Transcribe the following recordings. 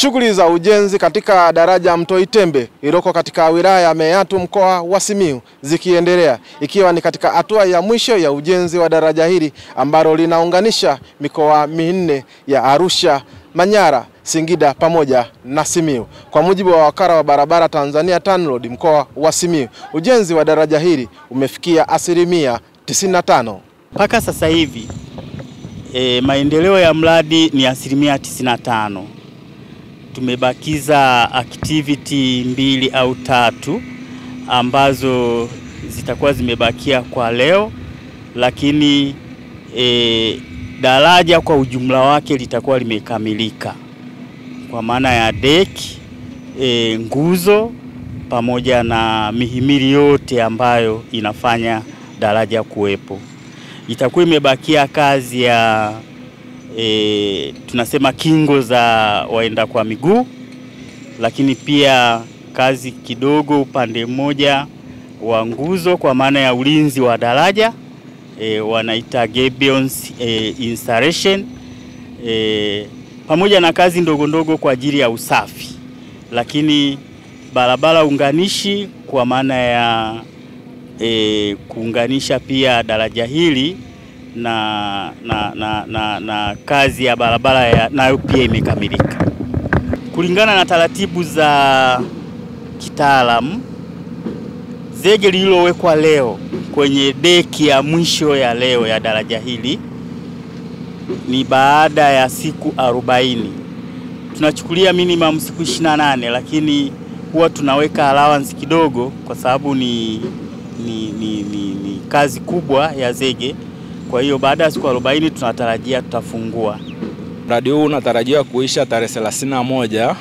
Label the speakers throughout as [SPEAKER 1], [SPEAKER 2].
[SPEAKER 1] Shughuli za ujenzi katika daraja Mto Itembe iliyoko katika wilaya ya Meatu mkoa wa Simiyu zikiendelea, ikiwa ni katika hatua ya mwisho ya ujenzi wa daraja hili ambalo linaunganisha mikoa minne ya Arusha, Manyara, Singida pamoja na Simiyu. Kwa mujibu wa wakala wa barabara Tanzania TANROADS mkoa wa Simiyu, ujenzi wa daraja hili umefikia 95%.
[SPEAKER 2] Mpaka sasa hivi maendeleo ya mradi ni 95%. Tumebakiza activity 2 au 3 ambazo zitakuwa zimebakia kwa leo, lakini daraja kwa ujumla wake litakuwa limekamilika kwa maana ya deki, nguzo pamoja na mihimili yote ambayo inafanya daraja kuwepo. Itakuwa imebakia kazi ya tunasema kingo za waenda kwa miguu, lakini pia kazi kidogo upande mmoja wa nguzo kwa maana ya ulinzi wa daraja, wanaita gabions installation, pamoja na kazi ndogo ndogo kwa ajili ya usafi. Lakini barabara unganishi kwa maana ya kuunganisha pia daraja hili na kazi ya barabara nayo pia imekamilika. Kulingana na taratibu za kitaalamu, zege lililowekwa leo kwenye deki ya mwisho ya leo ya daraja hili ni baada ya siku 40. Tunachukulia minimum siku 28, lakini huwa tunaweka allowance kidogo kwa sababu ni kazi kubwa ya zege. Kwa hiyo baada ya siku 40 tunatarajia tutafungua.
[SPEAKER 3] Mradi huu unatarajiwa kuisha tarehe 31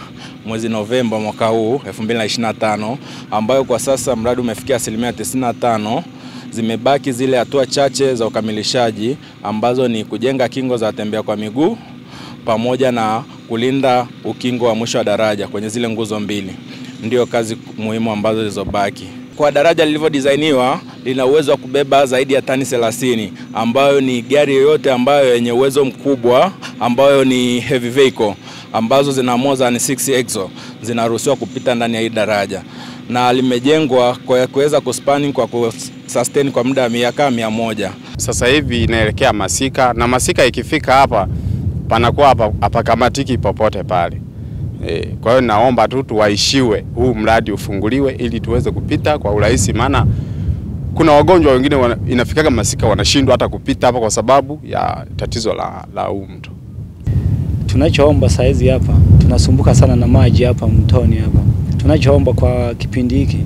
[SPEAKER 3] mwezi Novemba mwaka huu 2025, ambayo kwa sasa mradi umefikia 95%. Zimebaki zile hatua chache za ukamilishaji ambazo ni kujenga kingo za watembea kwa miguu pamoja na kulinda ukingo wa mwisho wa daraja kwenye zile nguzo 2. Ndio kazi muhimu ambazo zilizobaki. Kwa daraja lilivyodesigniwa lina uwezo wa kubeba zaidi ya tani 30, ambayo ni gari yoyote ambayo yenye uwezo mkubwa, ambayo ni heavy vehicle ambazo zina more than 6 axle zinaruhusiwa kupita ndani ya hii daraja, na limejengwa kwa kuweza kuspanning kwa sustain kwa muda wa miaka 100.
[SPEAKER 4] Sasa hivi inaelekea masika, na masika ikifika hapa panakuwa hapa kamatiki popote pale. Kwa hiyo naomba tu tuwaishiwe huu mradi ufunguliwe ili tuweze kupita kwa urahisi, maana kuna wagonjwa wengine inafikaga masika wanashindwa hata kupita hapa kwa sababu ya tatizo la huu mto.
[SPEAKER 5] Tunachoomba saizi hapa, tunasumbuka sana na maji hapa mtoni hapa. Tunachoomba kwa kipindi hiki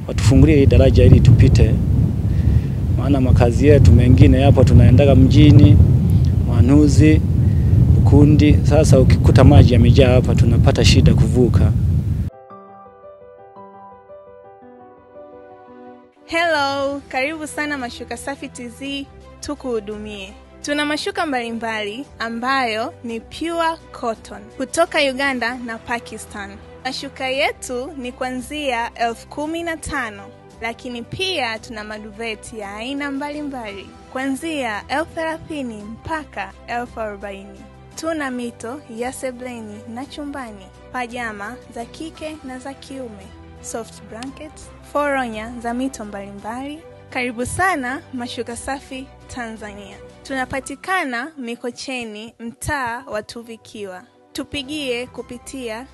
[SPEAKER 5] watufungulie hii daraja ili tupite, maana makazi yetu mengine hapo tunaendaga mjini, Mwanuzi, Bukundi. Sasa ukikuta maji yamejaa hapa tunapata shida kuvuka.
[SPEAKER 6] Hello, karibu sana Mashuka Safi TZ, tukuhudumie. Tuna mashuka mbalimbali ambayo ni pure cotton kutoka Uganda na Pakistan. Mashuka yetu ni kuanzia 15,000, lakini pia tuna maduveti ya aina mbalimbali kuanzia 30,000 mpaka 40,000. Tuna mito ya sebleni na chumbani, pajama za kike na za kiume, soft blankets, foronya za mito mbalimbali. Karibu sana Mashuka Safi Tanzania. Tunapatikana Mikocheni, mtaa wa Tuvikiwa. Tupigie kupitia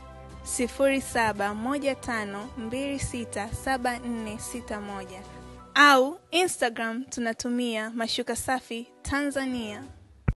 [SPEAKER 6] 0715267461 au Instagram tunatumia Mashuka Safi Tanzania.